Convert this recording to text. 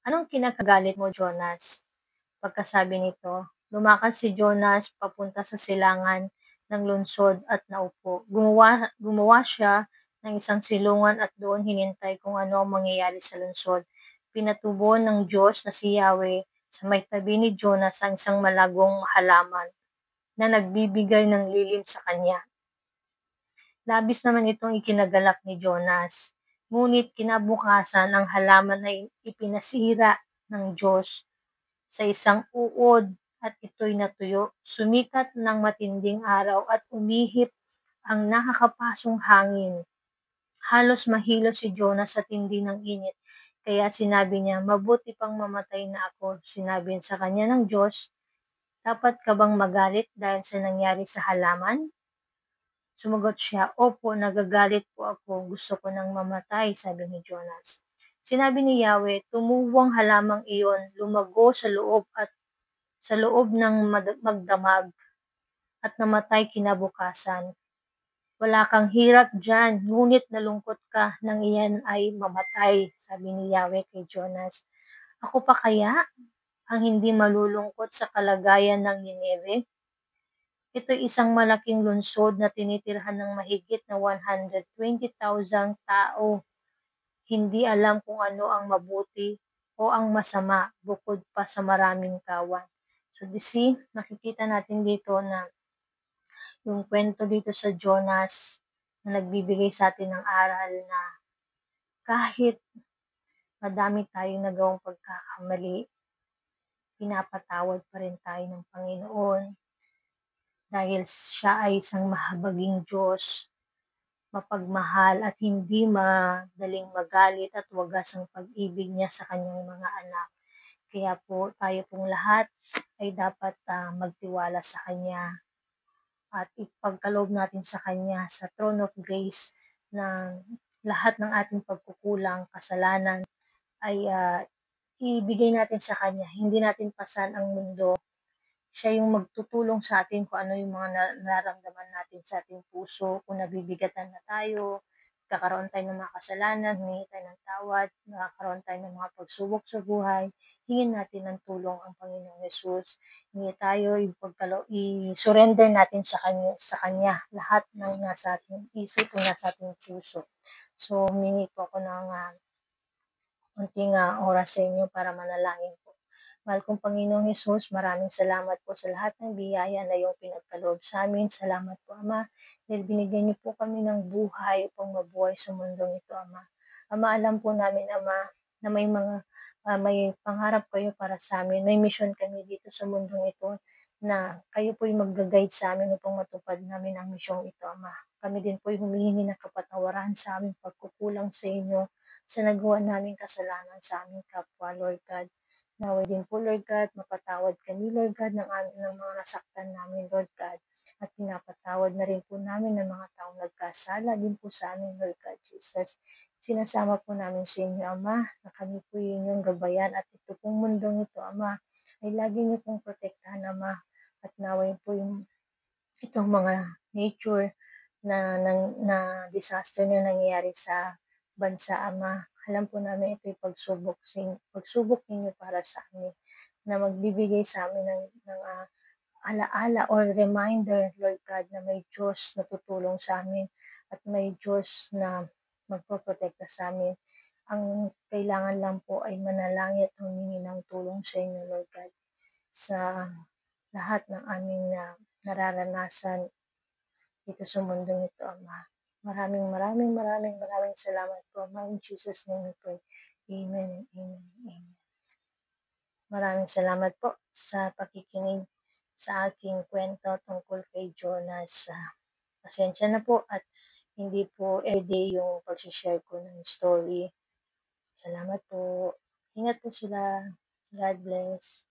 "Anong kinakagalit mo, Jonas?" Pagkasabi nito, lumakad si Jonas papunta sa silangan ng lungsod at naupo. Gumawa siya ng isang silungan at doon hinintay kung ano ang mangyayari sa lungsod. Pinatubo ng Diyos na si Yahweh sa may tabi ni Jonas ang isang malagong halaman na nagbibigay ng lilim sa kanya. Labis naman itong ikinagalak ni Jonas. Ngunit kinabukasan ang halaman ay ipinasira ng Diyos sa isang uod at ito'y natuyo. Sumikat ng matinding araw at umihip ang nakakapasong hangin. Halos mahilo si Jonas sa tindi ng init. Kaya sinabi niya, "Mabuti pang mamatay na ako." Sinabi sa kanya ng Diyos, "Dapat ka bang magalit dahil sa nangyari sa halaman?" Sumagot siya, "Opo, nagagalit po ako. Gusto ko nang mamatay," sabi ni Jonas. Sinabi ni Yahweh, "Tumubo ang halamang iyon, lumago sa loob ng magdamag at namatay kinabukasan. Wala kang hirap diyan, ngunit nalungkot ka nang iyan ay mamatay," sabi ni Yahweh kay Jonas. "Ako pa kaya ang hindi malulungkot sa kalagayan ng Nineve? Ito'y isang malaking lungsod na tinitirhan ng mahigit na 120,000 tao. Hindi alam kung ano ang mabuti o ang masama bukod pa sa maraming kawan." So, nakikita natin dito na yung kwento dito sa Jonas na nagbibigay sa atin ng aral na kahit madami tayong nagawang pagkakamali, pinapatawad pa rin tayo ng Panginoon dahil siya ay isang mahabaging Diyos, mapagmahal at hindi madaling magalit at wagas ang pag-ibig niya sa kanyang mga anak. Kaya po tayo pong lahat ay dapat magtiwala sa Kanya at ipagkaloob natin sa Kanya sa throne of grace na lahat ng ating pagkukulang, kasalanan ay ibigay natin sa Kanya. Hindi natin pasan ang mundo. Siya yung magtutulong sa atin kung ano yung mga nararamdaman natin sa ating puso. Kung nabibigatan na tayo, kakaroon tayo ng mga kasalanan, humingi tayo ng tawad, nakakaroon tayo ng mga pagsubok sa buhay, hingin natin ng tulong ang Panginoong Yesus. Hingi tayo, i-surrender natin sa Kanya lahat ng nasa ating isip o nasa ating puso. So, humingi po ako ng konting oras sa inyo para manalangin po. Mahal kong Panginoong Yesus, maraming salamat po sa lahat ng biyaya na iyong pinagkaloob sa amin. Salamat po, Ama, dahil binigyan niyo po kami ng buhay upang mabuhay sa mundong ito, Ama. Ama, alam po namin, Ama, na may pangarap kayo para sa amin. May mission kami dito sa mundong ito na kayo po'y mag-guide sa amin upang matupad namin ang misyong ito, Ama. Kami din po'y humihingi ng kapatawaran sa aming pagkukulang sa inyo sa nagawa naming kasalanan sa aming kapwa, Lord God. Naway din po, Lord God, mapatawad kami, Lord God, ng mga nasaktan namin, Lord God. At pinapatawad na rin po namin ng mga taong nagkasala din po sa amin, Lord God Jesus. Sinasama po namin sa inyo, Ama, na kami po inyong gabayan at ito pong mundong ito, Ama, ay lagi niyo pong protektahan, Ama. At naway po itong mga nature na disaster na nangyayari sa bansa, Ama. Alam po namin ito'y pagsubok ninyo para sa amin na magbibigay sa amin ng alaala or reminder, Lord God, na may Diyos na tutulong sa amin at may Diyos na magpoprotekta sa amin. Ang kailangan lang po ay manalangin at humingi ng tulong sa inyo, Lord God, sa lahat ng aming nararanasan dito sa mundong ito, Ama. Maraming salamat po, Ama. In Jesus' name we pray. Amen, amen, amen. Maraming salamat po sa pakikinig sa aking kwento tungkol kay Jonas. Pasensya na po at hindi po everyday yung pag-share ko ng story. Salamat po. Ingat po sila. God bless.